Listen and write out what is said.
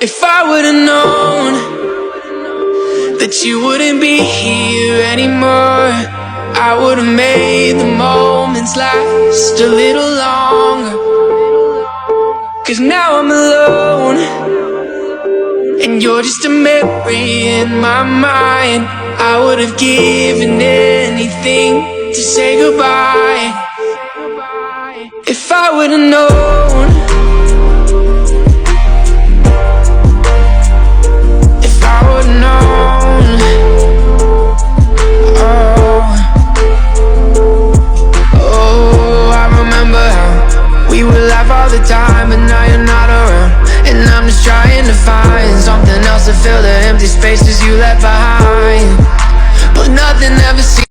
If I would've known that you wouldn't be here anymore, I would've made the moments last a little longer. 'C's now I'm alone, and you're just a memory in my mind. I would've given anything to say goodbye. If I would've known, if I would've known, oh, I remember how we would laugh all the time, but now you're not around. And I'm just trying to find something else to fill the empty spaces you left behind. But nothing ever seems